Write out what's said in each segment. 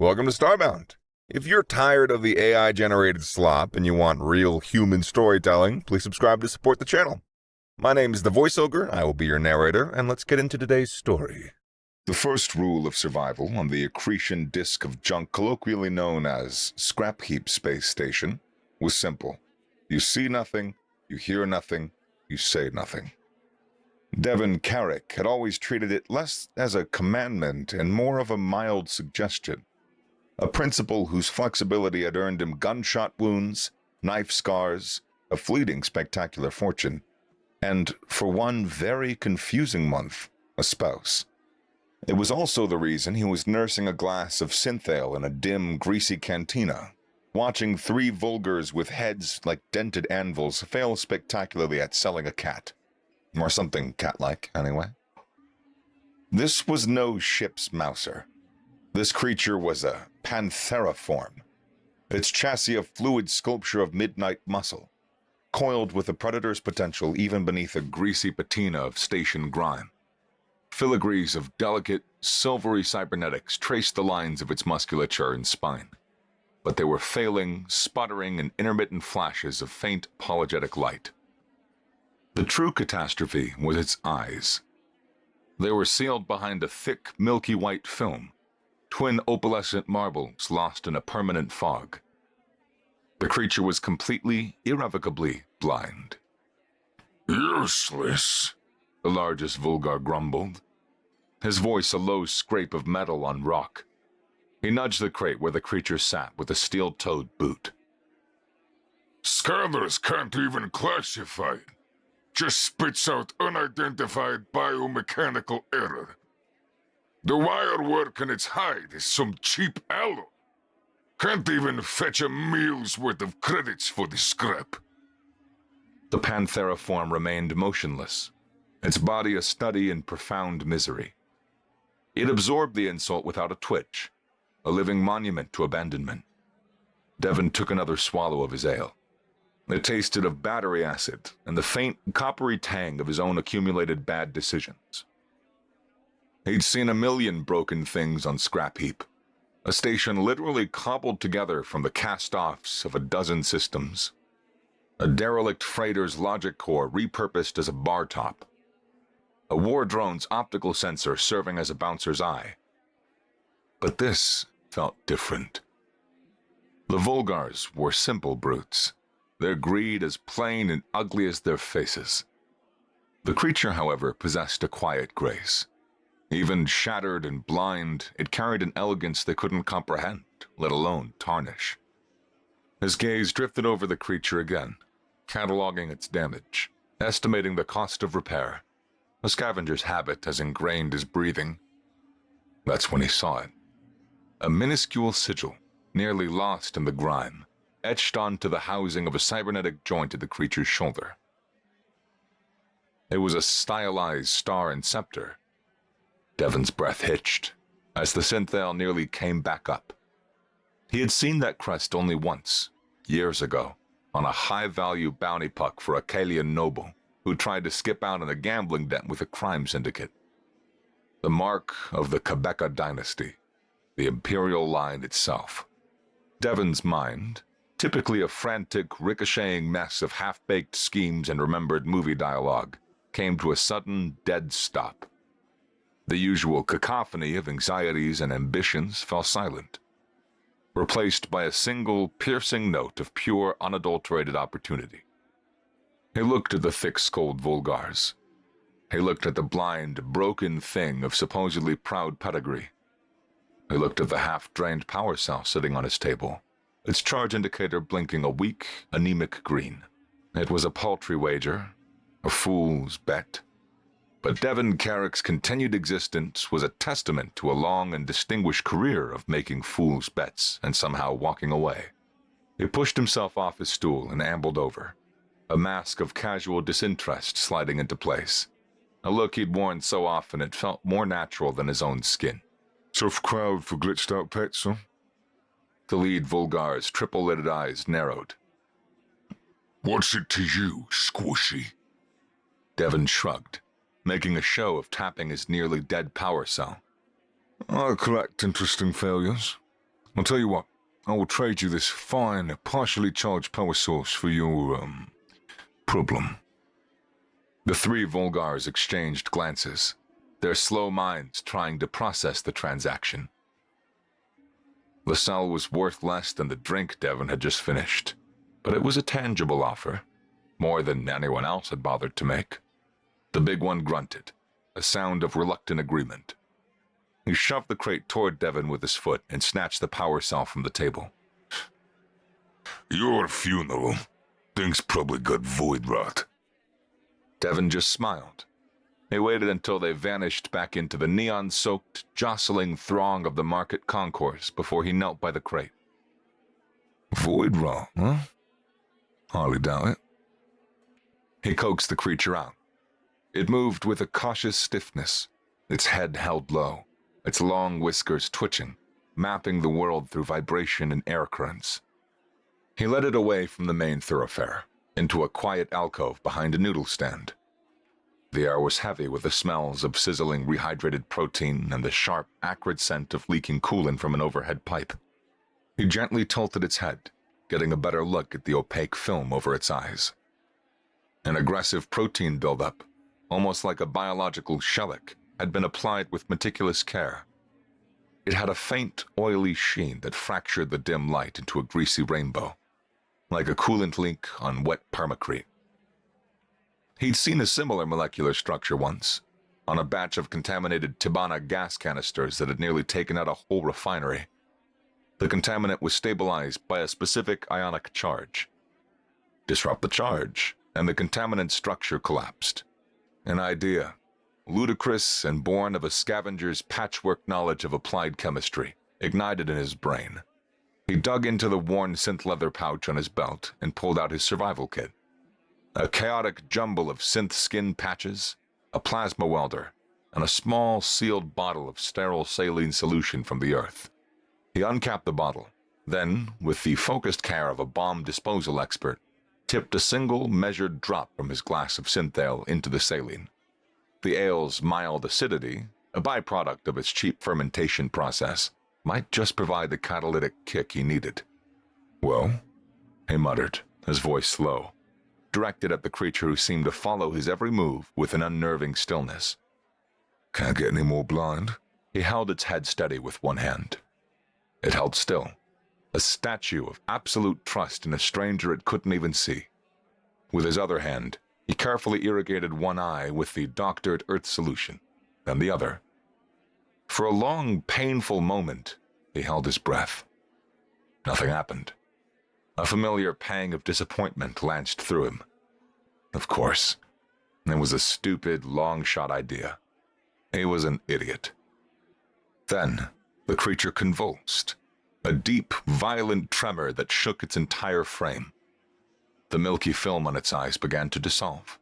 Welcome to Starbound. If you're tired of the AI-generated slop and you want real human storytelling, please subscribe to support the channel. My name is the Voice Ogre, I will be your narrator, and let's get into today's story. The first rule of survival on the accretion disk of junk colloquially known as Scrap Heap Space Station was simple. You see nothing, you hear nothing, you say nothing. Devin Carrick had always treated it less as a commandment and more of a mild suggestion. A principle whose flexibility had earned him gunshot wounds, knife scars, a fleeting spectacular fortune, and, for one very confusing month, a spouse. It was also the reason he was nursing a glass of synthale in a dim, greasy cantina, watching three vulgars with heads like dented anvils fail spectacularly at selling a cat. Or something cat-like, anyway. This was no ship's mouser. This creature was a pantheriform, its chassis a fluid sculpture of midnight muscle, coiled with the predator's potential even beneath a greasy patina of station grime. Filigrees of delicate, silvery cybernetics traced the lines of its musculature and spine, but they were failing, sputtering, and intermittent flashes of faint, apologetic light. The true catastrophe was its eyes. They were sealed behind a thick, milky white film, twin opalescent marbles lost in a permanent fog. The creature was completely, irrevocably blind. "Useless," the largest vulgar grumbled, his voice a low scrape of metal on rock. He nudged the crate where the creature sat with a steel-toed boot. "Scanners can't even classify it. Just spits out unidentified biomechanical error. The wirework in its hide is some cheap alloy. Can't even fetch a meal's worth of credits for the scrap." The pantheriform remained motionless, its body a study in profound misery. It absorbed the insult without a twitch, a living monument to abandonment. Devin took another swallow of his ale. It tasted of battery acid and the faint, coppery tang of his own accumulated bad decisions. He'd seen a million broken things on Scrap Heap, a station literally cobbled together from the cast-offs of a dozen systems. A derelict freighter's logic core repurposed as a bar top. A war drone's optical sensor serving as a bouncer's eye. But this felt different. The Vulgars were simple brutes, their greed as plain and ugly as their faces. The creature, however, possessed a quiet grace. Even shattered and blind, it carried an elegance they couldn't comprehend, let alone tarnish. His gaze drifted over the creature again, cataloging its damage, estimating the cost of repair. A scavenger's habit as ingrained as breathing. That's when he saw it. A minuscule sigil, nearly lost in the grime, etched onto the housing of a cybernetic joint at the creature's shoulder. It was a stylized star and scepter. Devin's breath hitched as the synthale nearly came back up. He had seen that crest only once, years ago, on a high-value bounty puck for a Kalian noble who tried to skip out on a gambling debt with a crime syndicate. The mark of the Quebeca dynasty, the imperial line itself. Devin's mind, typically a frantic, ricocheting mess of half-baked schemes and remembered movie dialogue, came to a sudden, dead stop. The usual cacophony of anxieties and ambitions fell silent, replaced by a single, piercing note of pure, unadulterated opportunity. He looked at the thick-skulled Vulgars. He looked at the blind, broken thing of supposedly proud pedigree. He looked at the half-drained power cell sitting on his table, its charge indicator blinking a weak, anemic green. It was a paltry wager, a fool's bet. But Devin Carrick's continued existence was a testament to a long and distinguished career of making fool's bets and somehow walking away. He pushed himself off his stool and ambled over, a mask of casual disinterest sliding into place, a look he'd worn so often it felt more natural than his own skin. "Tough crowd for glitched-out pets, huh?" The lead Vulgar's triple-lidded eyes narrowed. "What's it to you, Squishy?" Devin shrugged, making a show of tapping his nearly dead power cell. "I collect interesting failures. I'll tell you what, I will trade you this fine, partially charged power source for your, problem. The three Volgars exchanged glances, their slow minds trying to process the transaction. LaSalle was worth less than the drink Devon had just finished, but it was a tangible offer, more than anyone else had bothered to make. The big one grunted, a sound of reluctant agreement. He shoved the crate toward Devon with his foot and snatched the power cell from the table. Your funeral. Things probably got void rot. Devon just smiled. He waited until they vanished back into the neon-soaked, jostling throng of the market concourse before he knelt by the crate. Void rot, huh? Hardly doubt it. He coaxed the creature out. It moved with a cautious stiffness, its head held low, its long whiskers twitching, mapping the world through vibration and air currents. He led it away from the main thoroughfare, into a quiet alcove behind a noodle stand. The air was heavy with the smells of sizzling rehydrated protein and the sharp, acrid scent of leaking coolant from an overhead pipe. He gently tilted its head, getting a better look at the opaque film over its eyes. An aggressive protein buildup, almost like a biological shellac, had been applied with meticulous care. It had a faint, oily sheen that fractured the dim light into a greasy rainbow, like a coolant leak on wet permacrete. He'd seen a similar molecular structure once, on a batch of contaminated Tibana gas canisters that had nearly taken out a whole refinery. The contaminant was stabilized by a specific ionic charge. Disrupt the charge, and the contaminant structure collapsed. An idea, ludicrous and born of a scavenger's patchwork knowledge of applied chemistry, ignited in his brain. He dug into the worn synth leather pouch on his belt and pulled out his survival kit. A chaotic jumble of synth skin patches, a plasma welder, and a small sealed bottle of sterile saline solution from the earth. He uncapped the bottle, then, with the focused care of a bomb disposal expert, tipped a single measured drop from his glass of synth ale into the saline. The ale's mild acidity, a byproduct of its cheap fermentation process, might just provide the catalytic kick he needed. Well, he muttered, his voice slow, directed at the creature who seemed to follow his every move with an unnerving stillness. Can't get any more blind. He held its head steady with one hand. It held still, a statue of absolute trust in a stranger it couldn't even see. With his other hand, he carefully irrigated one eye with the doctored earth solution, then the other. For a long, painful moment, he held his breath. Nothing happened. A familiar pang of disappointment lanced through him. Of course, it was a stupid, long-shot idea. He was an idiot. Then, the creature convulsed, a deep, violent tremor that shook its entire frame. The milky film on its eyes began to dissolve,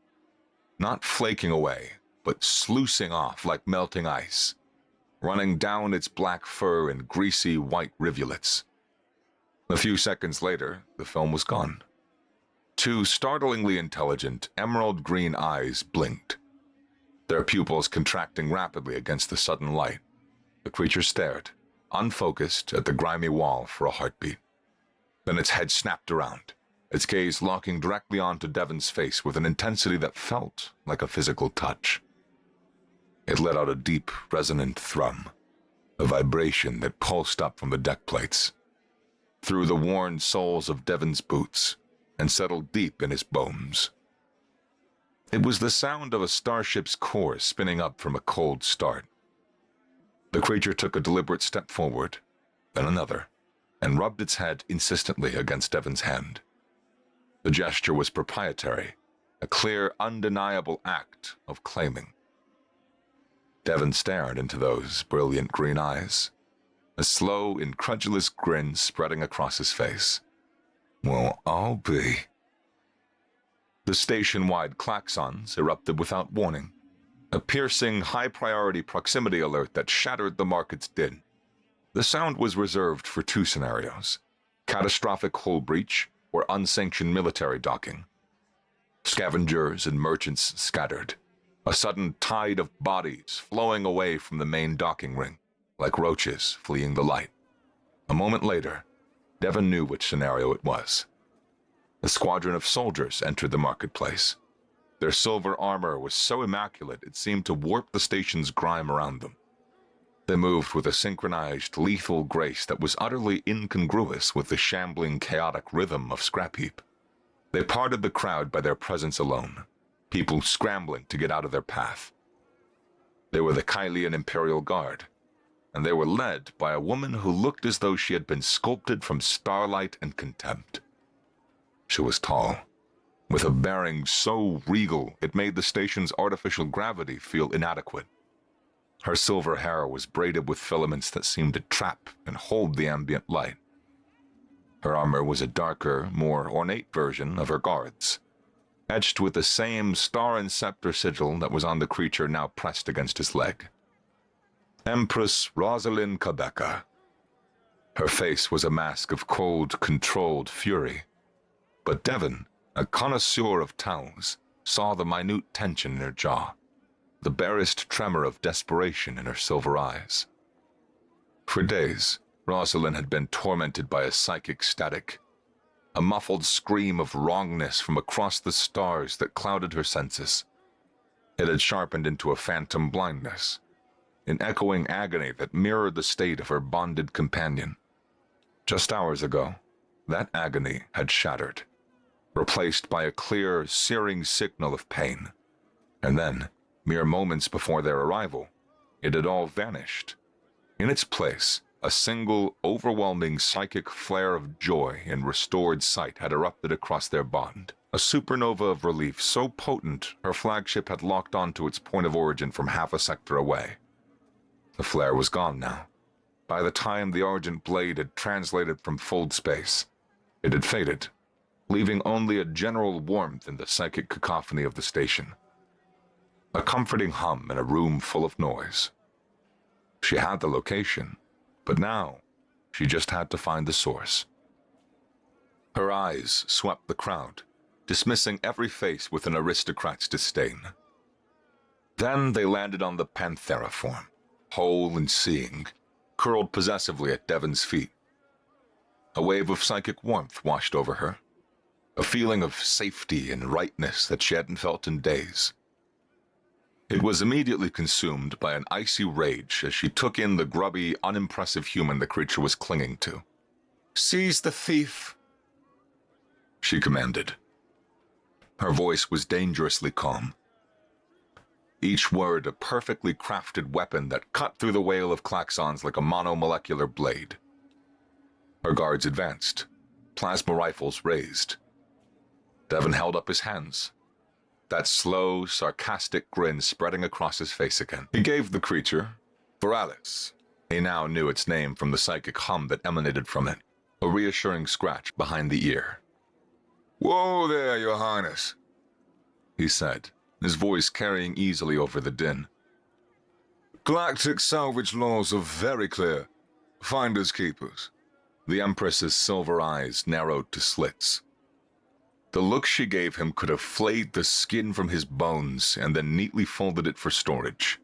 not flaking away, but sluicing off like melting ice, running down its black fur in greasy white rivulets. A few seconds later, the film was gone. Two startlingly intelligent, emerald-green eyes blinked, their pupils contracting rapidly against the sudden light. The creature stared, unfocused, at the grimy wall for a heartbeat. Then its head snapped around, its gaze locking directly onto Devon's face with an intensity that felt like a physical touch. It let out a deep, resonant thrum, a vibration that pulsed up from the deck plates, through the worn soles of Devon's boots, and settled deep in his bones. It was the sound of a starship's core spinning up from a cold start. The creature took a deliberate step forward, then another, and rubbed its head insistently against Devon's hand. The gesture was proprietary, a clear, undeniable act of claiming. Devon stared into those brilliant green eyes, a slow, incredulous grin spreading across his face. Well, I'll be. The station-wide klaxons erupted without warning, a piercing, high-priority proximity alert that shattered the market's din. The sound was reserved for two scenarios: catastrophic hull breach or unsanctioned military docking. Scavengers and merchants scattered, a sudden tide of bodies flowing away from the main docking ring, like roaches fleeing the light. A moment later, Devon knew which scenario it was. A squadron of soldiers entered the marketplace. Their silver armor was so immaculate it seemed to warp the station's grime around them. They moved with a synchronized, lethal grace that was utterly incongruous with the shambling, chaotic rhythm of Scrap Heap. They parted the crowd by their presence alone, people scrambling to get out of their path. They were the Kylian Imperial Guard, and they were led by a woman who looked as though she had been sculpted from starlight and contempt. She was tall, with a bearing so regal it made the station's artificial gravity feel inadequate. Her silver hair was braided with filaments that seemed to trap and hold the ambient light. Her armor was a darker, more ornate version of her guards, etched with the same star and scepter sigil that was on the creature now pressed against his leg. Empress Rosalind Kabeka. Her face was a mask of cold, controlled fury. But Devon, a connoisseur of Taos, saw the minute tension in her jaw, the barest tremor of desperation in her silver eyes. For days, Rosalind had been tormented by a psychic static, a muffled scream of wrongness from across the stars that clouded her senses. It had sharpened into a phantom blindness, an echoing agony that mirrored the state of her bonded companion. Just hours ago, that agony had shattered, replaced by a clear, searing signal of pain. And then, mere moments before their arrival, it had all vanished. In its place, a single, overwhelming psychic flare of joy and restored sight had erupted across their bond, a supernova of relief so potent her flagship had locked onto its point of origin from half a sector away. The flare was gone now. By the time the Argent blade had translated from fold space, it had faded, leaving only a general warmth in the psychic cacophony of the station. A comforting hum in a room full of noise. She had the location, but now she just had to find the source. Her eyes swept the crowd, dismissing every face with an aristocrat's disdain. Then they landed on the Panthera form, whole and seeing, curled possessively at Devon's feet. A wave of psychic warmth washed over her, a feeling of safety and rightness that she hadn't felt in days. It was immediately consumed by an icy rage as she took in the grubby, unimpressive human the creature was clinging to. "Seize the thief," she commanded. Her voice was dangerously calm, each word a perfectly crafted weapon that cut through the wail of klaxons like a monomolecular blade. Her guards advanced, plasma rifles raised. Devon held up his hands, that slow, sarcastic grin spreading across his face again. He gave the creature, Viralis, he now knew its name from the psychic hum that emanated from it, a reassuring scratch behind the ear. "Whoa there, Your Highness," he said, his voice carrying easily over the din. "Galactic salvage laws are very clear. Finders keepers." The Empress's silver eyes narrowed to slits. The look she gave him could have flayed the skin from his bones and then neatly folded it for storage.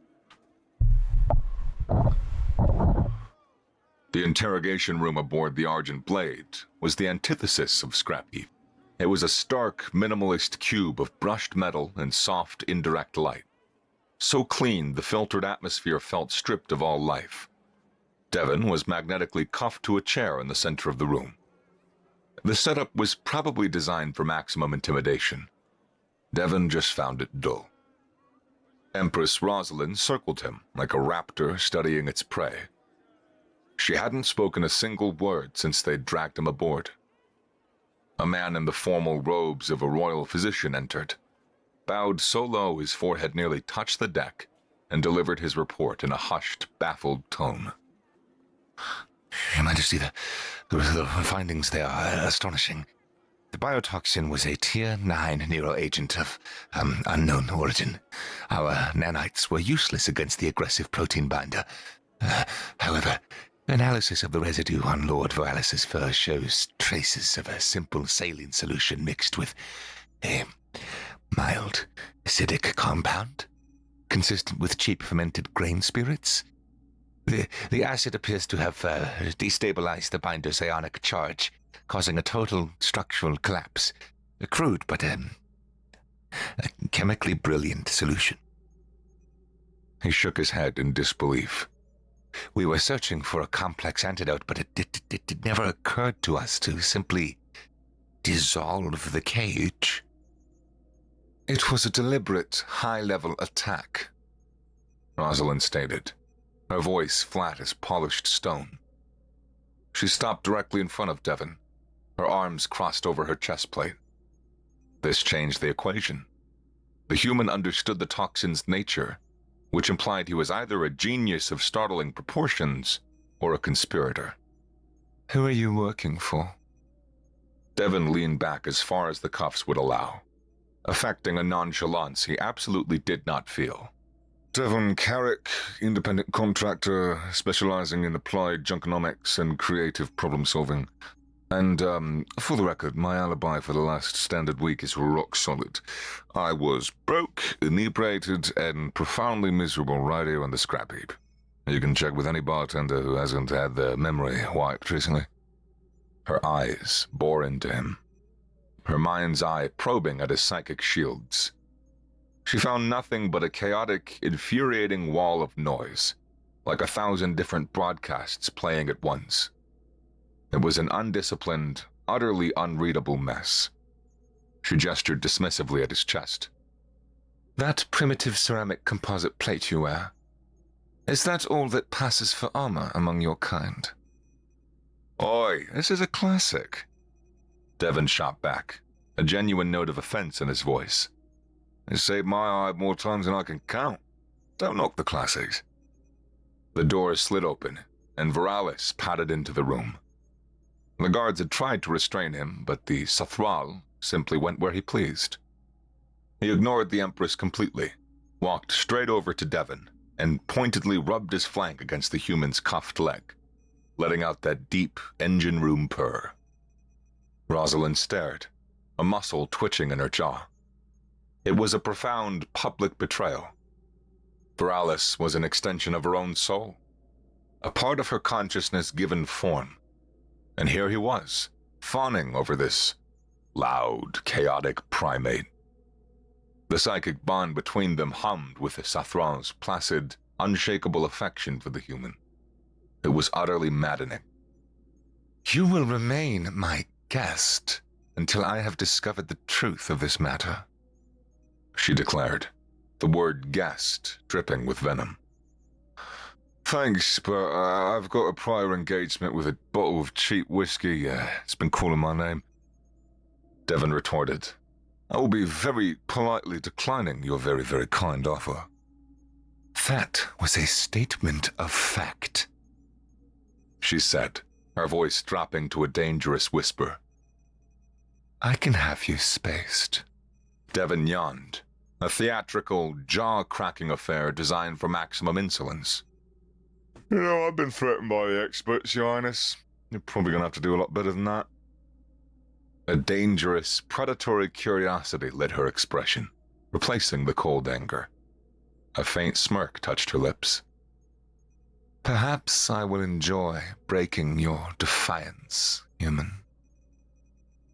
The interrogation room aboard the Argent Blade was the antithesis of Scrap Heap. It was a stark, minimalist cube of brushed metal and soft, indirect light. So clean, the filtered atmosphere felt stripped of all life. Devon was magnetically cuffed to a chair in the center of the room. The setup was probably designed for maximum intimidation. Devon just found it dull. Empress Rosalind circled him like a raptor studying its prey. She hadn't spoken a single word since they'd dragged him aboard. A man in the formal robes of a royal physician entered, bowed so low his forehead nearly touched the deck, and delivered his report in a hushed, baffled tone. Your Majesty, the findings there are astonishing. The biotoxin was a Tier 9 neuroagent of unknown origin. Our nanites were useless against the aggressive protein binder. However, analysis of the residue on Lord Viralis's fur shows traces of a simple saline solution mixed with a mild acidic compound, consistent with cheap fermented grain spirits. The acid appears to have destabilized the binder's ionic charge, causing a total structural collapse. A crude, but a chemically brilliant solution. He shook his head in disbelief. We were searching for a complex antidote, but it never occurred to us to simply dissolve the cage. It was a deliberate, high-level attack, Rosalind stated, her voice flat as polished stone. She stopped directly in front of Devon, her arms crossed over her chest plate. This changed the equation. The human understood the toxin's nature, which implied he was either a genius of startling proportions or a conspirator. Who are you working for? Devon leaned back as far as the cuffs would allow, affecting a nonchalance he absolutely did not feel. Devon Carrick, independent contractor specializing in applied junkonomics and creative problem-solving. And, for the record, my alibi for the last standard week is rock solid. I was broke, inebriated, and profoundly miserable right here on the scrap heap. You can check with any bartender who hasn't had their memory wiped recently. Her eyes bore into him, her mind's eye probing at his psychic shields. She found nothing but a chaotic, infuriating wall of noise, like 1,000 different broadcasts playing at once. It was an undisciplined, utterly unreadable mess. She gestured dismissively at his chest. That primitive ceramic composite plate you wear, is that all that passes for armor among your kind? Oi, this is a classic. Devon shot back, a genuine note of offense in his voice. It saved my eye more times than I can count. Don't knock the classics. The door slid open, and Viralis padded into the room. The guards had tried to restrain him, but the Sathral simply went where he pleased. He ignored the Empress completely, walked straight over to Devon, and pointedly rubbed his flank against the human's cuffed leg, letting out that deep engine room purr. Rosalind stared, a muscle twitching in her jaw. It was a profound public betrayal. Viralis was an extension of her own soul, a part of her consciousness given form. And here he was, fawning over this loud, chaotic primate. The psychic bond between them hummed with the Sathral's placid, unshakable affection for the human. It was utterly maddening. You will remain my guest until I have discovered the truth of this matter, she declared, the word guest dripping with venom. Thanks, but I've got a prior engagement with a bottle of cheap whiskey. It's been calling my name. Devon retorted. I will be very politely declining your very, very kind offer. That was a statement of fact, she said, her voice dropping to a dangerous whisper. I can have you spaced. Devon yawned, a theatrical, jaw-cracking affair designed for maximum insolence. You know, I've been threatened by the experts, Your Highness. You're probably going to have to do a lot better than that. A dangerous, predatory curiosity lit her expression, replacing the cold anger. A faint smirk touched her lips. Perhaps I will enjoy breaking your defiance, human.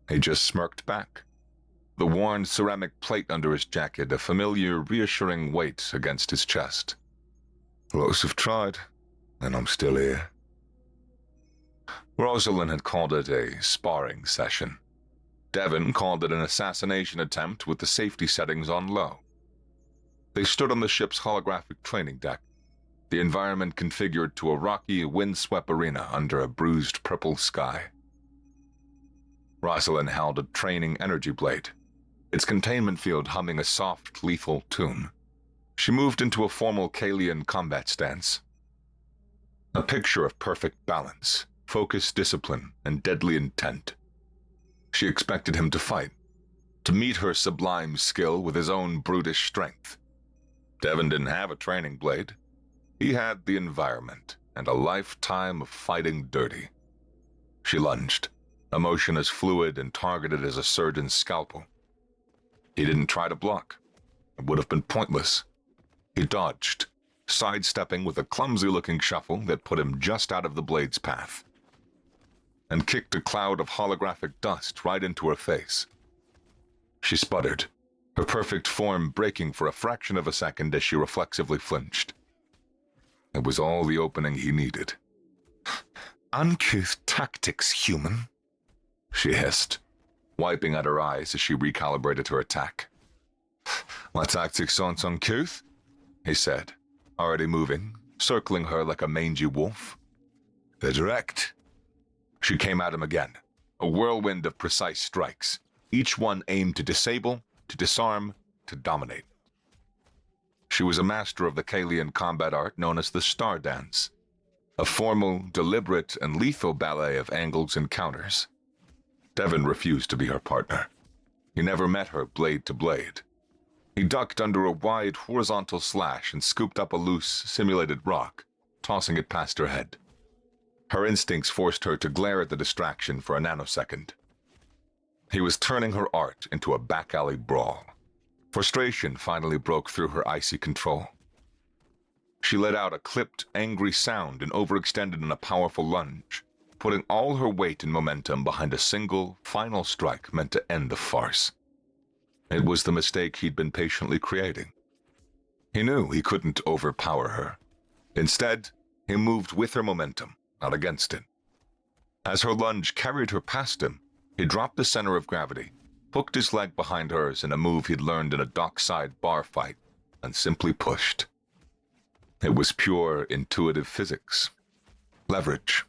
He just smirked back, the worn ceramic plate under his jacket a familiar, reassuring weight against his chest. Lots have tried, and I'm still here. Rosalind had called it a sparring session. Devon called it an assassination attempt with the safety settings on low. They stood on the ship's holographic training deck, the environment configured to a rocky, windswept arena under a bruised purple sky. Rosalind held a training energy blade, its containment field humming a soft, lethal tune. She moved into a formal Kalian combat stance. A picture of perfect balance, focused discipline, and deadly intent. She expected him to fight, to meet her sublime skill with his own brutish strength. Devon didn't have a training blade. He had the environment and a lifetime of fighting dirty. She lunged, a motion as fluid and targeted as a surgeon's scalpel. He didn't try to block. It would have been pointless. He dodged, sidestepping with a clumsy-looking shuffle that put him just out of the blade's path, and kicked a cloud of holographic dust right into her face. She sputtered, her perfect form breaking for a fraction of a second as she reflexively flinched. It was all the opening he needed. Uncouth tactics, human, she hissed, wiping at her eyes as she recalibrated her attack. My tactics aren't uncouth, he said, already moving, circling her like a mangy wolf. They're direct. She came at him again, a whirlwind of precise strikes, each one aimed to disable, to disarm, to dominate. She was a master of the Kalian combat art known as the Star Dance, a formal, deliberate, and lethal ballet of angles and counters. Devon refused to be her partner. He never met her blade to blade. He ducked under a wide horizontal slash and scooped up a loose, simulated rock, tossing it past her head. Her instincts forced her to glare at the distraction for a nanosecond. He was turning her art into a back-alley brawl. Frustration finally broke through her icy control. She let out a clipped, angry sound and overextended in a powerful lunge, putting all her weight and momentum behind a single, final strike meant to end the farce. It was the mistake he'd been patiently creating. He knew he couldn't overpower her. Instead, he moved with her momentum, not against it. As her lunge carried her past him, he dropped the center of gravity, hooked his leg behind hers in a move he'd learned in a dockside bar fight, and simply pushed. It was pure intuitive physics. Leverage.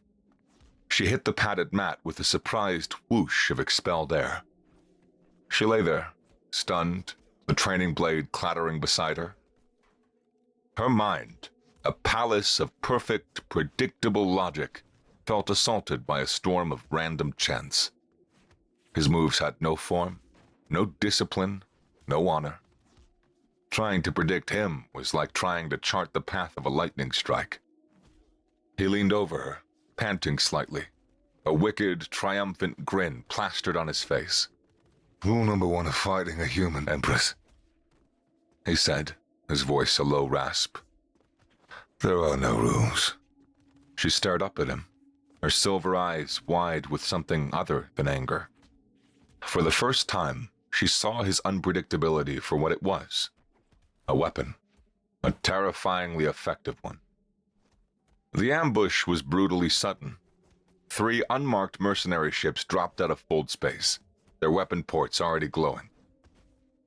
She hit the padded mat with a surprised whoosh of expelled air. She lay there, stunned, the training blade clattering beside her. Her mind, a palace of perfect, predictable logic, felt assaulted by a storm of random chance. His moves had no form, no discipline, no honor. Trying to predict him was like trying to chart the path of a lightning strike. He leaned over her, panting slightly, a wicked, triumphant grin plastered on his face. Rule number one of fighting a human, Empress, he said, his voice a low rasp. There are no rules. She stared up at him, her silver eyes wide with something other than anger. For the first time, she saw his unpredictability for what it was. A weapon. A terrifyingly effective one. The ambush was brutally sudden. 3 unmarked mercenary ships dropped out of fold space, their weapon ports already glowing.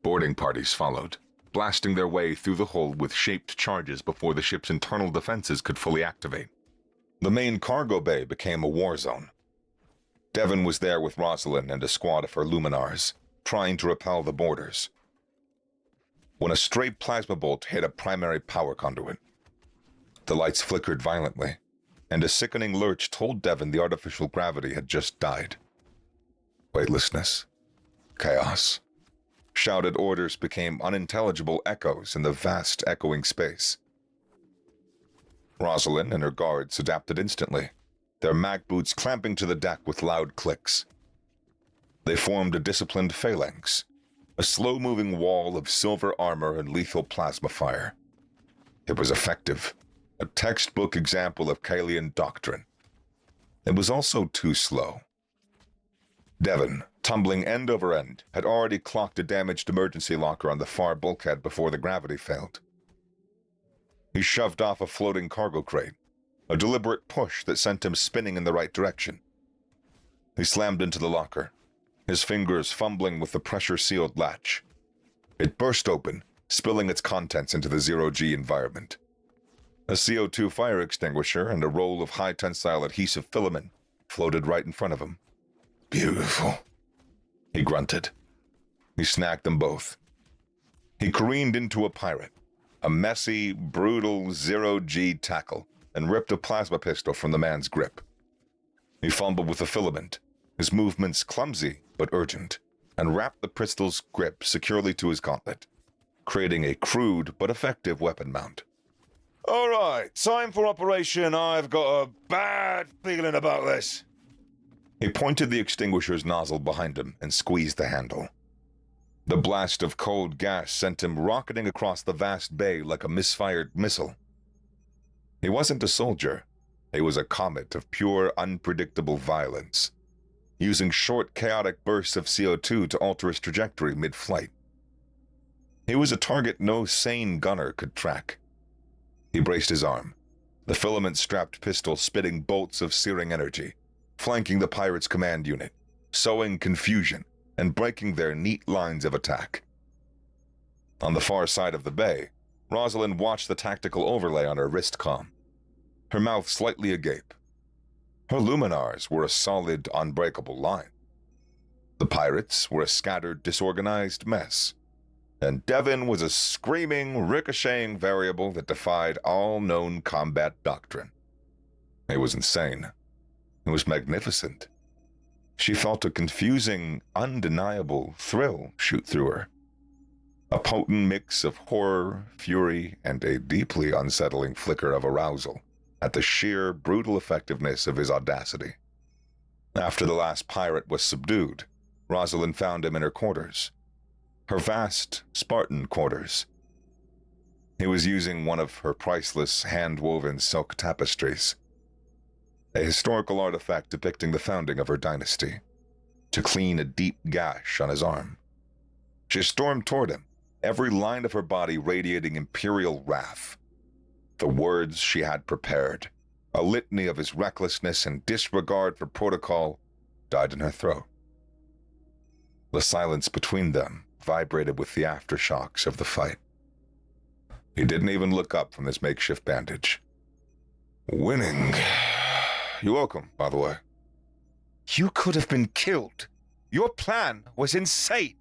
Boarding parties followed, blasting their way through the hull with shaped charges before the ship's internal defenses could fully activate. The main cargo bay became a war zone. Devon was there with Rosalind and a squad of her luminars, trying to repel the boarders, when a stray plasma bolt hit a primary power conduit. The lights flickered violently, and a sickening lurch told Devon the artificial gravity had just died. Weightlessness. Chaos. Shouted orders became unintelligible echoes in the vast echoing space. Rosalind and her guards adapted instantly, their mag boots clamping to the deck with loud clicks. They formed a disciplined phalanx, a slow-moving wall of silver armor and lethal plasma fire. It was effective, a textbook example of Kalian doctrine. It was also too slow. Devon, tumbling end over end, had already clocked a damaged emergency locker on the far bulkhead before the gravity failed. He shoved off a floating cargo crate, a deliberate push that sent him spinning in the right direction. He slammed into the locker, his fingers fumbling with the pressure-sealed latch. It burst open, spilling its contents into the zero-G environment. A CO2 fire extinguisher and a roll of high-tensile adhesive filament floated right in front of him. Beautiful, he grunted. He snagged them both. He careened into a pirate, a messy, brutal zero-G tackle, and ripped a plasma pistol from the man's grip. He fumbled with the filament, his movements clumsy but urgent, and wrapped the pistol's grip securely to his gauntlet, creating a crude but effective weapon mount. All right, time for operation. I've got a bad feeling about this. He pointed the extinguisher's nozzle behind him and squeezed the handle. The blast of cold gas sent him rocketing across the vast bay like a misfired missile, He wasn't a soldier. He was a comet of pure, unpredictable violence, using short, chaotic bursts of CO2 to alter his trajectory mid-flight. He was a target no sane gunner could track. He braced his arm, the filament-strapped pistol spitting bolts of searing energy, flanking the pirates' command unit, sowing confusion and breaking their neat lines of attack. On the far side of the bay, Rosalind watched the tactical overlay on her wrist comm, her mouth slightly agape. Her luminars were a solid, unbreakable line. The pirates were a scattered, disorganized mess, and Devon was a screaming, ricocheting variable that defied all known combat doctrine. It was insane. It was magnificent. She felt a confusing, undeniable thrill shoot through her. A potent mix of horror, fury, and a deeply unsettling flicker of arousal at the sheer, brutal effectiveness of his audacity. After the last pirate was subdued, Rosalind found him in her quarters. Her vast, Spartan quarters. He was using one of her priceless, hand-woven silk tapestries, a historical artifact depicting the founding of her dynasty, to clean a deep gash on his arm. She stormed toward him, every line of her body radiating imperial wrath. The words she had prepared, a litany of his recklessness and disregard for protocol, died in her throat. The silence between them vibrated with the aftershocks of the fight. He didn't even look up from his makeshift bandage. Winning. You're welcome, by the way. You could have been killed. Your plan was insane.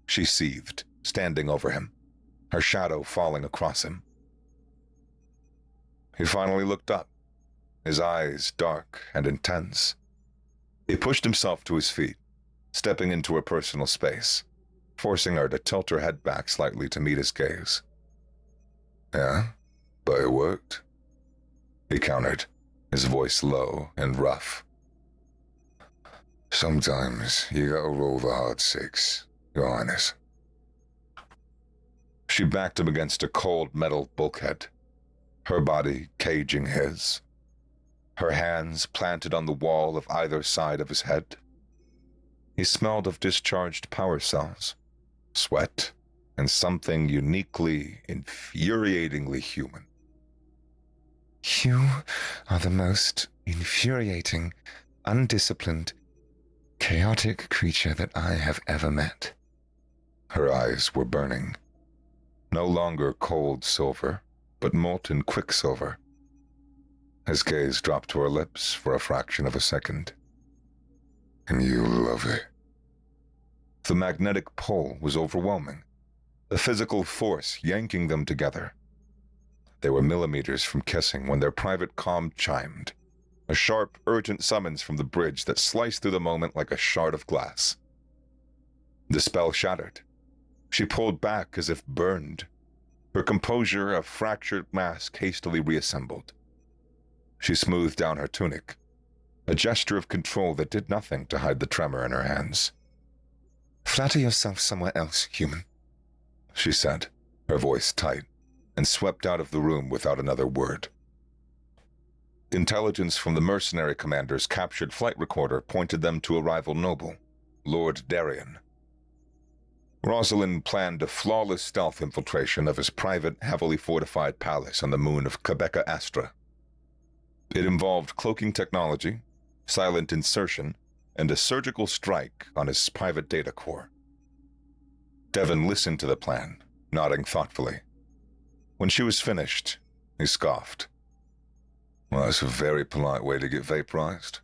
She seethed, standing over him, her shadow falling across him. He finally looked up, his eyes dark and intense. He pushed himself to his feet, stepping into her personal space, forcing her to tilt her head back slightly to meet his gaze. Yeah, but it worked, he countered, his voice low and rough. Sometimes you gotta roll the hard six, Your Highness. She backed him against a cold metal bulkhead, her body caging his, her hands planted on the wall of either side of his head. He smelled of discharged power cells, sweat, and something uniquely, infuriatingly human. You are the most infuriating, undisciplined, chaotic creature that I have ever met. Her eyes were burning. No longer cold silver, but molten quicksilver. His gaze dropped to her lips for a fraction of a second. And you love it. The magnetic pull was overwhelming, the physical force yanking them together. They were millimeters from kissing when their private comm chimed, a sharp, urgent summons from the bridge that sliced through the moment like a shard of glass. The spell shattered. She pulled back as if burned, her composure a fractured mask hastily reassembled. She smoothed down her tunic, a gesture of control that did nothing to hide the tremor in her hands. Flatter yourself somewhere else, human, she said, her voice tight, and swept out of the room without another word. Intelligence from the mercenary commander's captured flight recorder pointed them to a rival noble, Lord Darien. Rosalind planned a flawless stealth infiltration of his private, heavily fortified palace on the moon of Quebeca Astra. It involved cloaking technology, silent insertion, and a surgical strike on his private data core. Devon listened to the plan, nodding thoughtfully. When she was finished, he scoffed. Well, that's a very polite way to get vaporized.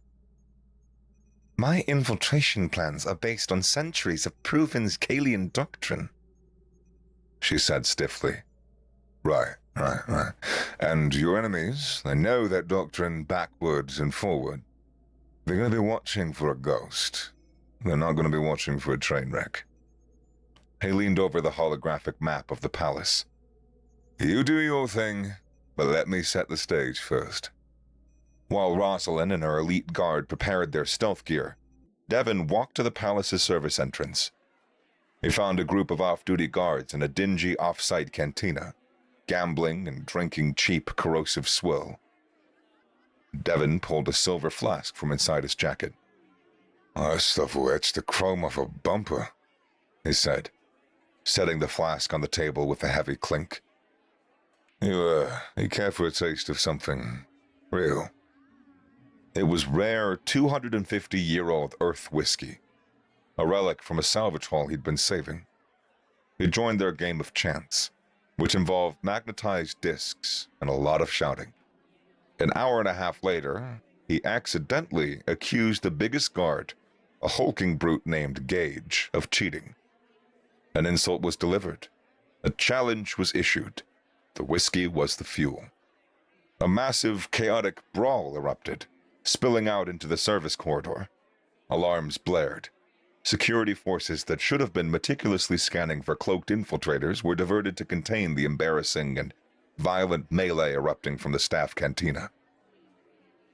My infiltration plans are based on centuries of proven Scalian doctrine, she said stiffly. Right. And your enemies, they know that doctrine backwards and forward. They're going to be watching for a ghost. They're not going to be watching for a train wreck. He leaned over the holographic map of the palace. You do your thing, but let me set the stage first. While Rosalind and her elite guard prepared their stealth gear, Devon walked to the palace's service entrance. He found a group of off-duty guards in a dingy off-site cantina, gambling and drinking cheap, corrosive swill. Devon pulled a silver flask from inside his jacket. That stuff will etch the chrome off a bumper, he said, setting the flask on the table with a heavy clink. You care for a taste of something real? It was rare 250-year-old Earth whiskey, a relic from a salvage haul he'd been saving. He joined their game of chance, which involved magnetized discs and a lot of shouting. An hour and a half later, he accidentally accused the biggest guard, a hulking brute named Gage, of cheating. An insult was delivered. A challenge was issued. The whiskey was the fuel. A massive, chaotic brawl erupted, spilling out into the service corridor. Alarms blared. Security forces that should have been meticulously scanning for cloaked infiltrators were diverted to contain the embarrassing and violent melee erupting from the staff cantina.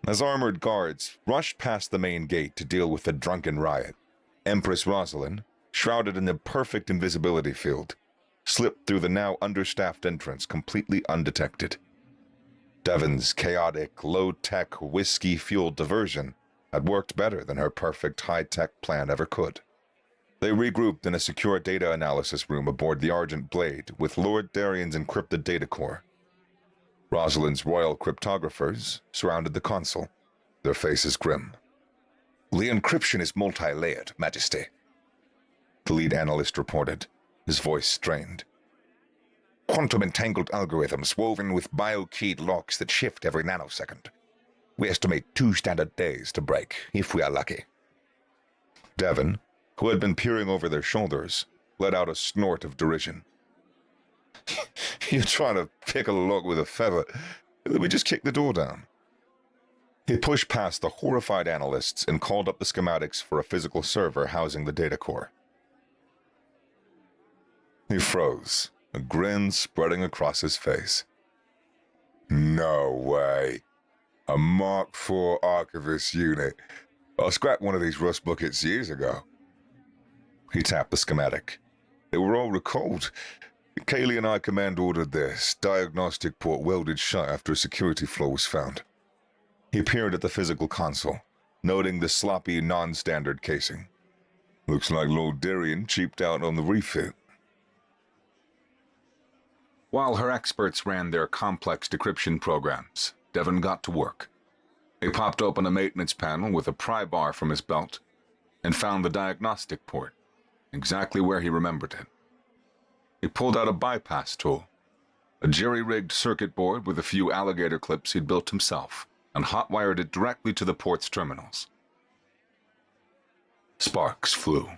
As armored guards rushed past the main gate to deal with the drunken riot, Empress Rosalind, shrouded in a perfect invisibility field, slipped through the now understaffed entrance completely undetected. Devon's chaotic, low-tech, whiskey-fueled diversion had worked better than her perfect high-tech plan ever could. They regrouped in a secure data analysis room aboard the Argent Blade with Lord Darian's encrypted data core. Rosalind's royal cryptographers surrounded the console, their faces grim. The encryption is multi-layered, Majesty, the lead analyst reported, his voice strained. Quantum-entangled algorithms woven with bio-keyed locks that shift every nanosecond. We estimate 2 standard days to break, if we are lucky. Devon, who had been peering over their shoulders, let out a snort of derision. You're trying to pick a lock with a feather. Let me just kick the door down. He pushed past the horrified analysts and called up the schematics for a physical server housing the data core. He froze, a grin spreading across his face. No way. A Mark IV archivist unit. I scrapped one of these rust buckets years ago. He tapped the schematic. They were all recalled. Kaylee and I command-ordered this diagnostic port welded shut after a security flaw was found. He peered at the physical console, noting the sloppy, non-standard casing. Looks like Lord Darian cheaped out on the refit. While her experts ran their complex decryption programs, Devon got to work. He popped open a maintenance panel with a pry bar from his belt and found the diagnostic port, exactly where he remembered it. He pulled out a bypass tool, a jerry-rigged circuit board with a few alligator clips he'd built himself, and hot-wired it directly to the port's terminals. Sparks flew.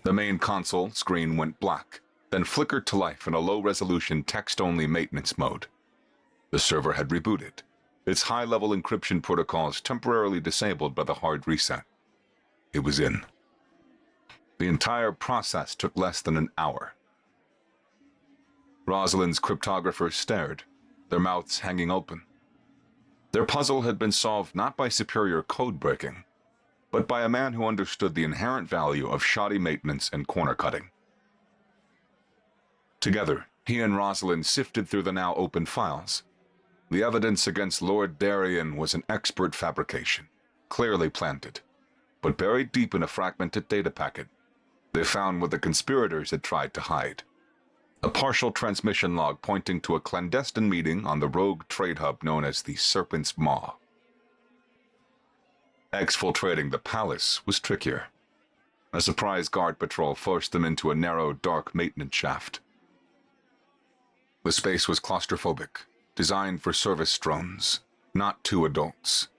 The main console screen went black, then flickered to life in a low-resolution text-only maintenance mode. The server had rebooted, its high-level encryption protocols temporarily disabled by the hard reset. It was in. The entire process took less than an hour. Rosalind's cryptographers stared, their mouths hanging open. Their puzzle had been solved not by superior code breaking, but by a man who understood the inherent value of shoddy maintenance and corner cutting. Together, he and Rosalind sifted through the now open files. The evidence against Lord Darian was an expert fabrication, clearly planted, but buried deep in a fragmented data packet. They found what the conspirators had tried to hide. A partial transmission log pointing to a clandestine meeting on the rogue trade hub known as the Serpent's Maw. Exfiltrating the palace was trickier. A surprise guard patrol forced them into a narrow, dark maintenance shaft. The space was claustrophobic, designed for service drones, not 2 adults.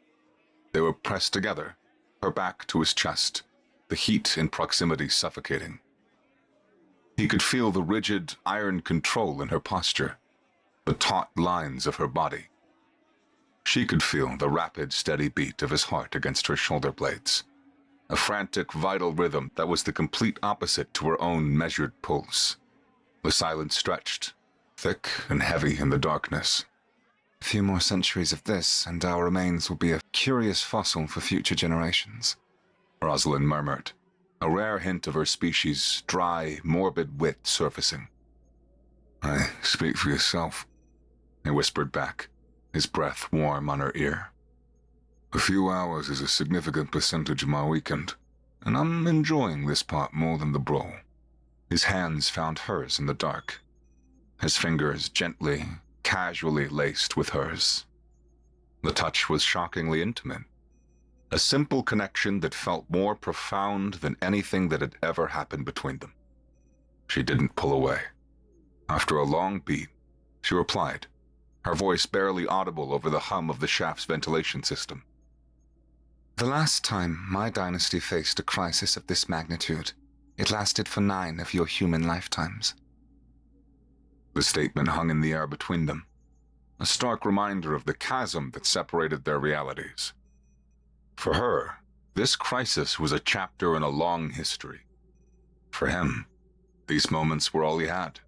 They were pressed together, her back to his chest, the heat in proximity suffocating. He could feel the rigid, iron control in her posture, the taut lines of her body. She could feel the rapid, steady beat of his heart against her shoulder blades, a frantic, vital rhythm that was the complete opposite to her own measured pulse. The silence stretched, thick and heavy in the darkness. A few more centuries of this, and our remains will be a curious fossil for future generations, Rosalind murmured, a rare hint of her species' dry, morbid wit surfacing. Hey, speak for yourself, he whispered back, his breath warm on her ear. A few hours is a significant percentage of my weekend, and I'm enjoying this part more than the brawl. His hands found hers in the dark, his fingers gently, casually laced with hers. The touch was shockingly intimate, a simple connection that felt more profound than anything that had ever happened between them. She didn't pull away. After a long beat, she replied, her voice barely audible over the hum of the shaft's ventilation system. The last time my dynasty faced a crisis of this magnitude, it lasted for 9 of your human lifetimes. The statement hung in the air between them, a stark reminder of the chasm that separated their realities. For her, this crisis was a chapter in a long history. For him, these moments were all he had.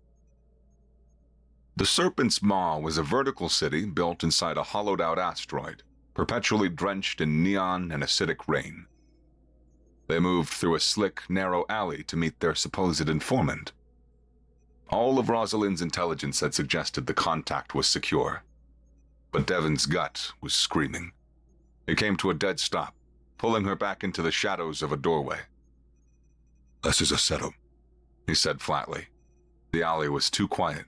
The Serpent's Maw was a vertical city built inside a hollowed-out asteroid, perpetually drenched in neon and acidic rain. They moved through a slick, narrow alley to meet their supposed informant. All of Rosalind's intelligence had suggested the contact was secure, but Devon's gut was screaming. He came to a dead stop, pulling her back into the shadows of a doorway. "This is a setup," he said flatly. The alley was too quiet.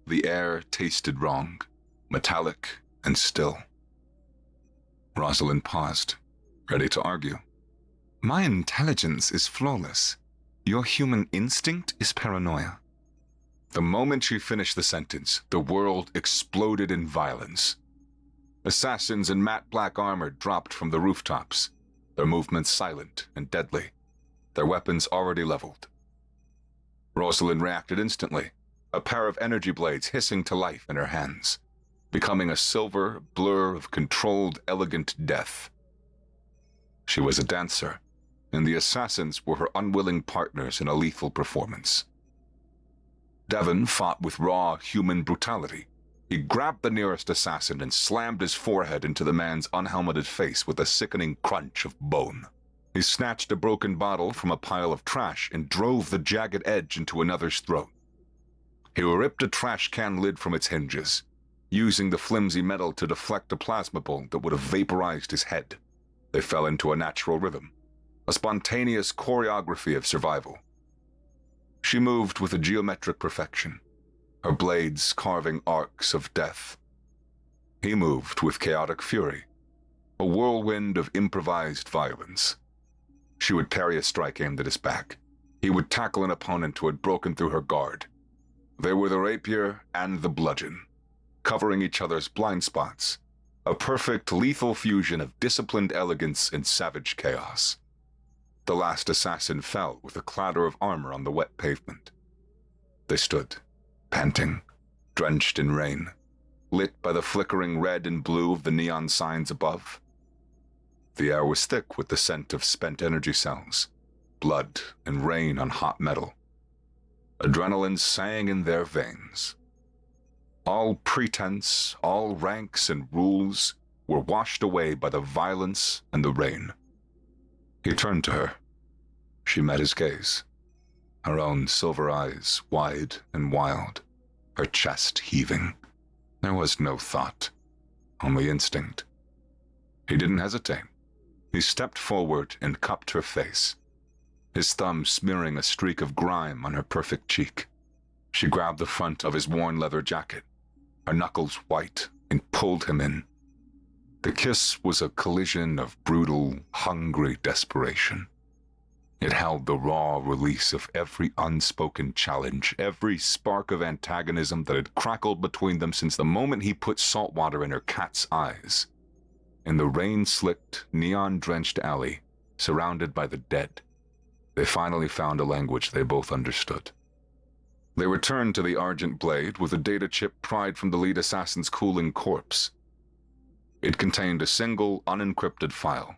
The air tasted wrong, metallic and still. Rosalind paused, ready to argue. My intelligence is flawless. Your human instinct is paranoia. The moment she finished the sentence, the world exploded in violence. Assassins in matte black armor dropped from the rooftops, their movements silent and deadly, their weapons already leveled. Rosalind reacted instantly, a pair of energy blades hissing to life in her hands, becoming a silver blur of controlled, elegant death. She was a dancer, and the assassins were her unwilling partners in a lethal performance. Devon fought with raw human brutality. He grabbed the nearest assassin and slammed his forehead into the man's unhelmeted face with a sickening crunch of bone. He snatched a broken bottle from a pile of trash and drove the jagged edge into another's throat. He ripped a trash can lid from its hinges, using the flimsy metal to deflect a plasma bolt that would have vaporized his head. They fell into a natural rhythm, a spontaneous choreography of survival. She moved with a geometric perfection, her blades carving arcs of death. He moved with chaotic fury, a whirlwind of improvised violence. She would parry a strike aimed at his back. He would tackle an opponent who had broken through her guard. They were the rapier and the bludgeon, covering each other's blind spots, a perfect lethal fusion of disciplined elegance and savage chaos. The last assassin fell with a clatter of armor on the wet pavement. They stood, panting, drenched in rain, lit by the flickering red and blue of the neon signs above. The air was thick with the scent of spent energy cells, blood and rain on hot metal. Adrenaline sang in their veins. All pretense, all ranks and rules were washed away by the violence and the rain. He turned to her. She met his gaze, her own silver eyes wide and wild, her chest heaving. There was no thought, only instinct. He didn't hesitate. He stepped forward and cupped her face, his thumb smearing a streak of grime on her perfect cheek. She grabbed the front of his worn leather jacket, her knuckles white, and pulled him in. The kiss was a collision of brutal, hungry desperation. It held the raw release of every unspoken challenge, every spark of antagonism that had crackled between them since the moment he put salt water in her cat's eyes. In the rain-slicked, neon-drenched alley, surrounded by the dead, they finally found a language they both understood. They returned to the Argent Blade with a data chip pried from the lead assassin's cooling corpse. It contained a single, unencrypted file,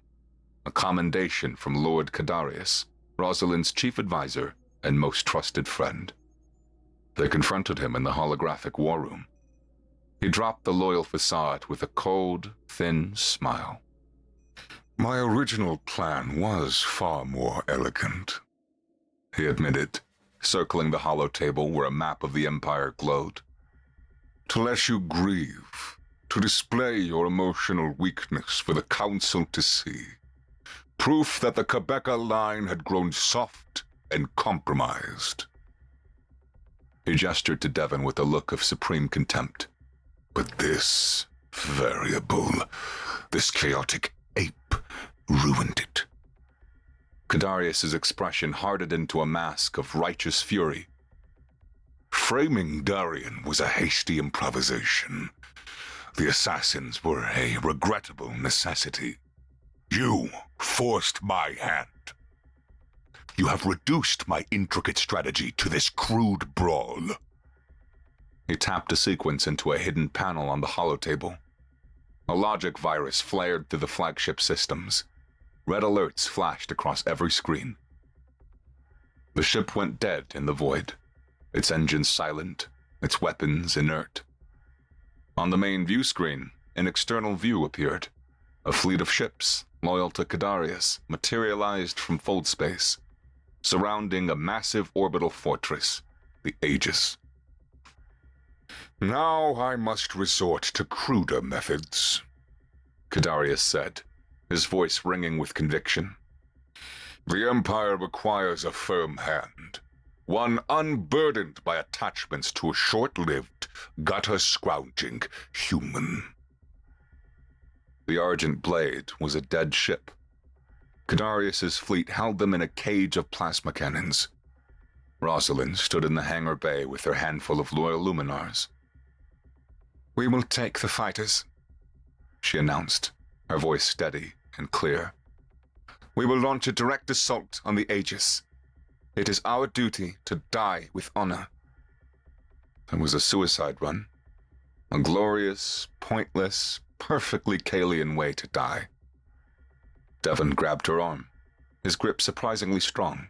a commendation from Lord Kadarius, Rosalind's chief advisor and most trusted friend. They confronted him in the holographic war room. He dropped the loyal facade with a cold, thin smile. My original plan was far more elegant, he admitted, circling the hollow table where a map of the Empire glowed. To let you grieve, to display your emotional weakness for the Council to see. Proof that the Quebeca line had grown soft and compromised. He gestured to Devon with a look of supreme contempt. But this variable, this chaotic ape, ruined it. Kadarius's expression hardened into a mask of righteous fury. Framing Darien was a hasty improvisation. The assassins were a regrettable necessity. You forced my hand. You have reduced my intricate strategy to this crude brawl. He tapped a sequence into a hidden panel on the holotable. A logic virus flared through the flagship systems. Red alerts flashed across every screen. The ship went dead in the void, its engines silent, its weapons inert. On the main view screen, an external view appeared. A fleet of ships, loyal to Kadarius, materialized from fold space, surrounding a massive orbital fortress, the Aegis. Now I must resort to cruder methods, Kadarius said, his voice ringing with conviction. The Empire requires a firm hand, one unburdened by attachments to a short-lived, gutter-scrounging human. The Argent Blade was a dead ship. Kadarius's fleet held them in a cage of plasma cannons. Rosalind stood in the hangar bay with her handful of loyal Luminars. "We will take the fighters," she announced, her voice steady and clear. "We will launch a direct assault on the Aegis. It is our duty to die with honor." It was a suicide run. A glorious, pointless, perfectly Kalian way to die. Devon grabbed her arm, his grip surprisingly strong.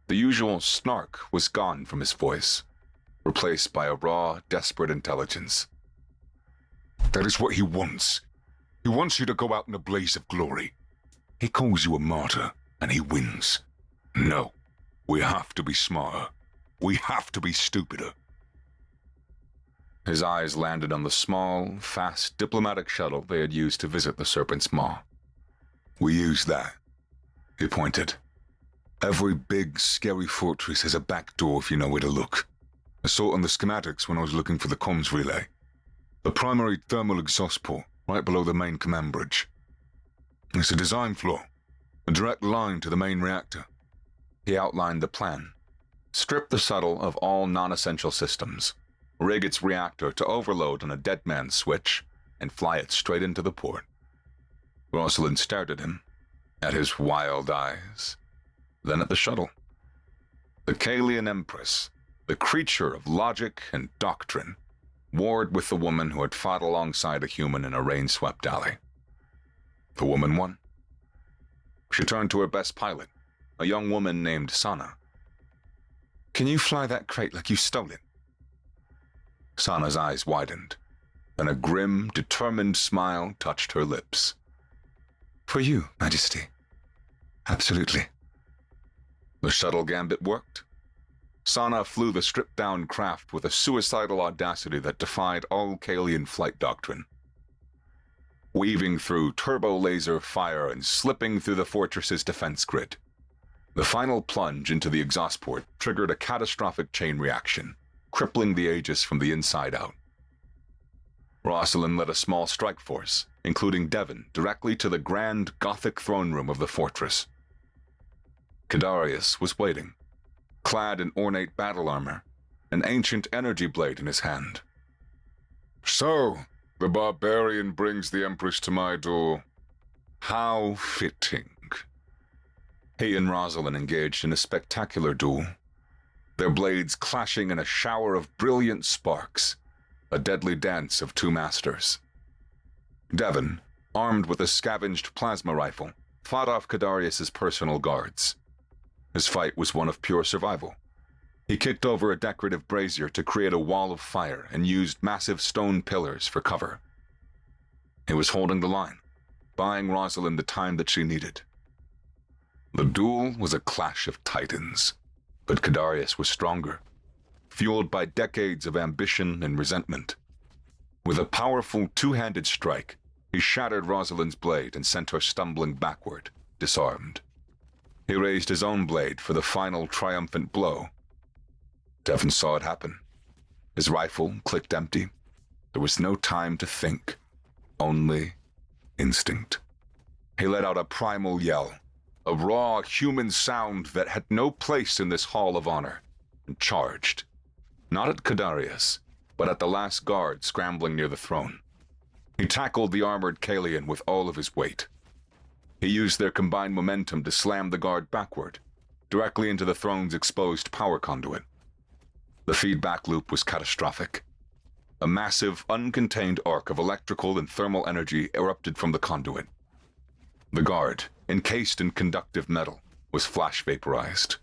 The usual snark was gone from his voice, replaced by a raw, desperate intelligence. That is what he wants. He wants you to go out in a blaze of glory. He calls you a martyr, and he wins. No, we have to be smarter. We have to be stupider. His eyes landed on the small, fast diplomatic shuttle they had used to visit the Serpent's Maw. We use that, he pointed. Every big, scary fortress has a back door if you know where to look. I saw it on the schematics when I was looking for the comms relay. The primary thermal exhaust port, right below the main command bridge. It's a design flaw, a direct line to the main reactor. He outlined the plan. Strip the shuttle of all non-essential systems, rig its reactor to overload on a dead man's switch, and fly it straight into the port. Rosalind stared at him, at his wild eyes, then at the shuttle. The Kalian Empress, the creature of logic and doctrine, warred with the woman who had fought alongside a human in a rain-swept alley. The woman won. She turned to her best pilot, a young woman named Sana. "Can you fly that crate like you stole it?" Sana's eyes widened, and a grim, determined smile touched her lips. "For you, Majesty. Absolutely." The shuttle gambit worked. Sana flew the stripped-down craft with a suicidal audacity that defied all Kalian flight doctrine. Weaving through turbo-laser fire and slipping through the fortress's defense grid, the final plunge into the exhaust port triggered a catastrophic chain reaction, crippling the Aegis from the inside out. Rosalind led a small strike force, including Devon, directly to the grand Gothic throne room of the fortress. Kadarius was waiting, clad in ornate battle armor, an ancient energy blade in his hand. So, the barbarian brings the Empress to my door. How fitting. He and Rosalind engaged in a spectacular duel, their blades clashing in a shower of brilliant sparks, a deadly dance of two masters. Devon, armed with a scavenged plasma rifle, fought off Kadarius's personal guards. His fight was one of pure survival. He kicked over a decorative brazier to create a wall of fire and used massive stone pillars for cover. He was holding the line, buying Rosalind the time that she needed. The duel was a clash of titans, but Kadarius was stronger, fueled by decades of ambition and resentment. With a powerful two-handed strike, he shattered Rosalind's blade and sent her stumbling backward, disarmed. He raised his own blade for the final triumphant blow. Devon saw it happen. His rifle clicked empty. There was no time to think, only instinct. He let out a primal yell, a raw human sound that had no place in this hall of honor, and charged. Not at Kadarius, but at the last guard scrambling near the throne. He tackled the armored Kalian with all of his weight. He used their combined momentum to slam the guard backward, directly into the throne's exposed power conduit. The feedback loop was catastrophic. A massive, uncontained arc of electrical and thermal energy erupted from the conduit. The guard, encased in conductive metal, was flash vaporized.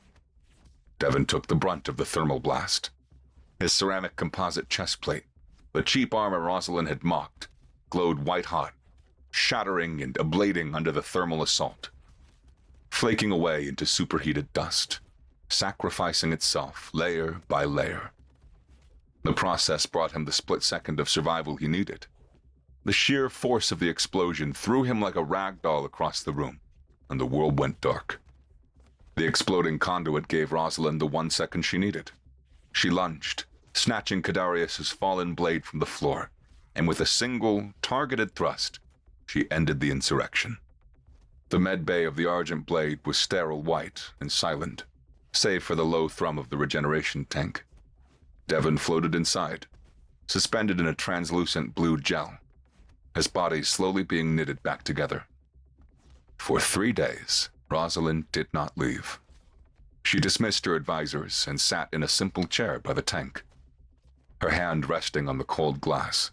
Devon took the brunt of the thermal blast. His ceramic composite chest plate, the cheap armor Rosalind had mocked, glowed white-hot, shattering and ablating under the thermal assault, flaking away into superheated dust, sacrificing itself layer by layer. The process brought him the split second of survival he needed. The sheer force of the explosion threw him like a rag doll across the room, and the world went dark. The exploding conduit gave Rosalind the 1 second she needed. She lunged, snatching Kadarius's fallen blade from the floor, and with a single, targeted thrust, she ended the insurrection. The medbay of the Argent blade was sterile white and silent, save for the low thrum of the regeneration tank. Devon floated inside, suspended in a translucent blue gel, his body slowly being knitted back together. For 3 days, Rosalind did not leave. She dismissed her advisors and sat in a simple chair by the tank, her hand resting on the cold glass.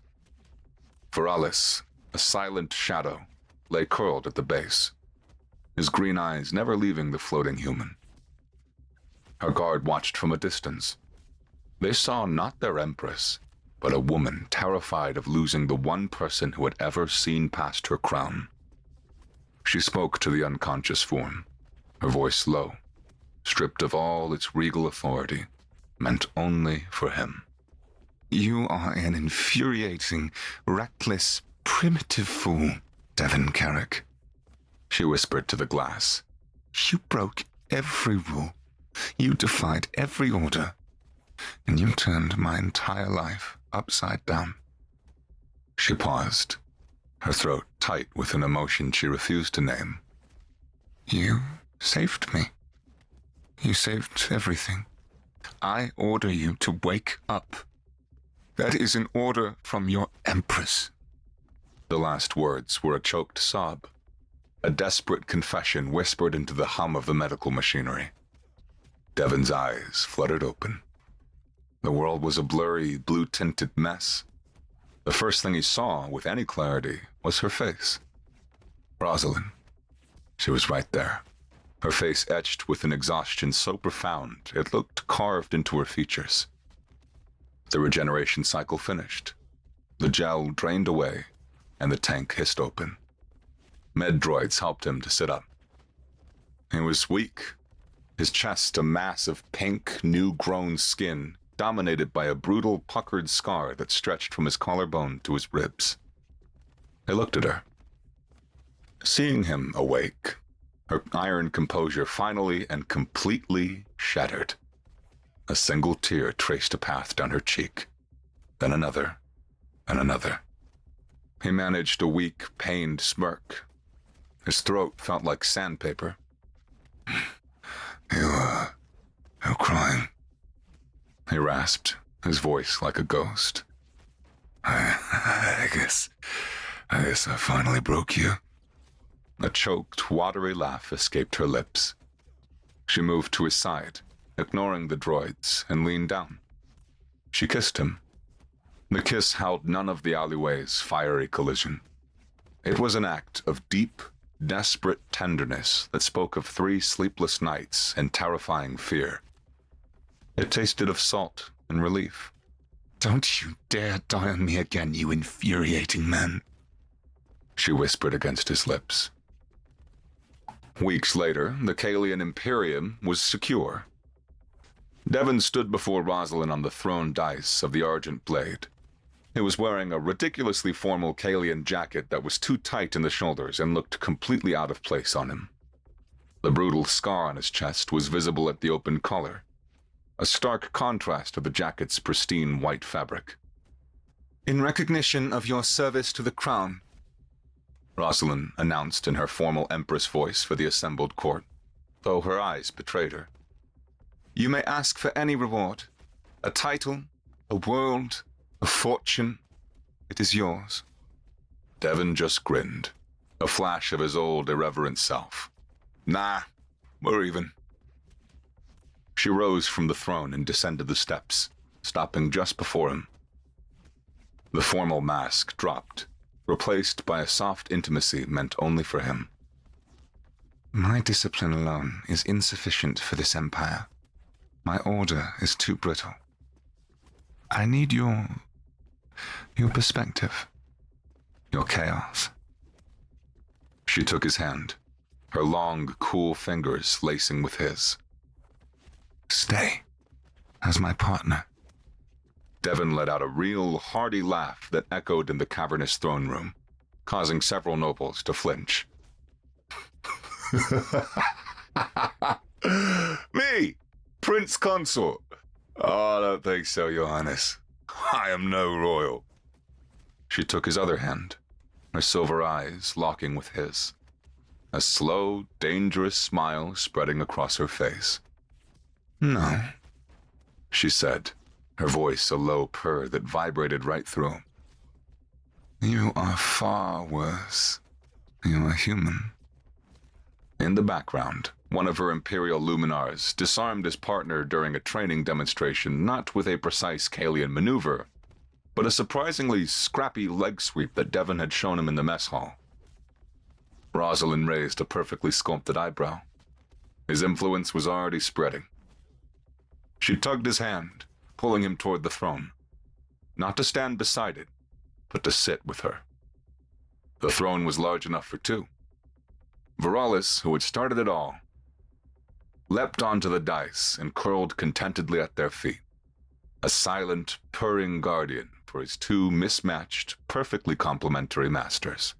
Veralis, a silent shadow, lay curled at the base, his green eyes never leaving the floating human. Her guard watched from a distance. They saw not their empress, but a woman terrified of losing the one person who had ever seen past her crown. She spoke to the unconscious form, her voice low, stripped of all its regal authority, meant only for him. You are an infuriating, reckless, primitive fool, Devon Carrick, she whispered to the glass. You broke every rule. You defied every order. And you turned my entire life upside down. She paused, her throat tight with an emotion she refused to name. You saved me. You saved everything. I order you to wake up. That is an order from your empress. The last words were a choked sob, a desperate confession whispered into the hum of the medical machinery. Devon's eyes fluttered open. The world was a blurry, blue-tinted mess. The first thing he saw with any clarity was her face. Rosalind. She was right there, her face etched with an exhaustion so profound it looked carved into her features. The regeneration cycle finished. The gel drained away, and the tank hissed open. Med droids helped him to sit up. He was weak, his chest a mass of pink, new-grown skin, dominated by a brutal, puckered scar that stretched from his collarbone to his ribs. I looked at her. Seeing him awake, her iron composure finally and completely shattered. A single tear traced a path down her cheek, then another, and another. He managed a weak, pained smirk. His throat felt like sandpaper. You're crying. He rasped, his voice like a ghost. I guess I finally broke you. A choked, watery laugh escaped her lips. She moved to his side, ignoring the droids, and leaned down. She kissed him. The kiss held none of the alleyway's fiery collision. It was an act of deep, desperate tenderness that spoke of 3 sleepless nights and terrifying fear. It tasted of salt and relief. Don't you dare die on me again, you infuriating man, she whispered against his lips. Weeks later, the Kalian Imperium was secure. Devon stood before Rosalind on the thrown dice of the Argent Blade. He was wearing a ridiculously formal Kalian jacket that was too tight in the shoulders and looked completely out of place on him. The brutal scar on his chest was visible at the open collar, a stark contrast to the jacket's pristine white fabric. In recognition of your service to the crown, Rosalind announced in her formal empress voice for the assembled court, though her eyes betrayed her. you may ask for any reward. A title, a world, a fortune. It is yours. Devon just grinned, a flash of his old irreverent self. Nah, we're even. She rose from the throne and descended the steps, stopping just before him. The formal mask dropped, replaced by a soft intimacy meant only for him. My discipline alone is insufficient for this empire. My order is too brittle. I need your perspective, your chaos. She took his hand, her long, cool fingers lacing with his. Stay, as my partner. Devon let out a real, hearty laugh that echoed in the cavernous throne room, causing several nobles to flinch. Me, Prince Consort. Oh, I don't think so, Your Highness. I am no royal. She took his other hand, her silver eyes locking with his, a slow, dangerous smile spreading across her face. No, she said, her voice a low purr that vibrated right through. You are far worse. You are human. In the background, one of her Imperial Luminars disarmed his partner during a training demonstration, not with a precise Kalian maneuver, but a surprisingly scrappy leg sweep that Devon had shown him in the mess hall. Rosalind raised a perfectly sculpted eyebrow. His influence was already spreading. She tugged his hand, pulling him toward the throne, not to stand beside it, but to sit with her. The throne was large enough for two. Viralis, who had started it all, leapt onto the dice and curled contentedly at their feet, a silent, purring guardian for his two mismatched, perfectly complementary masters.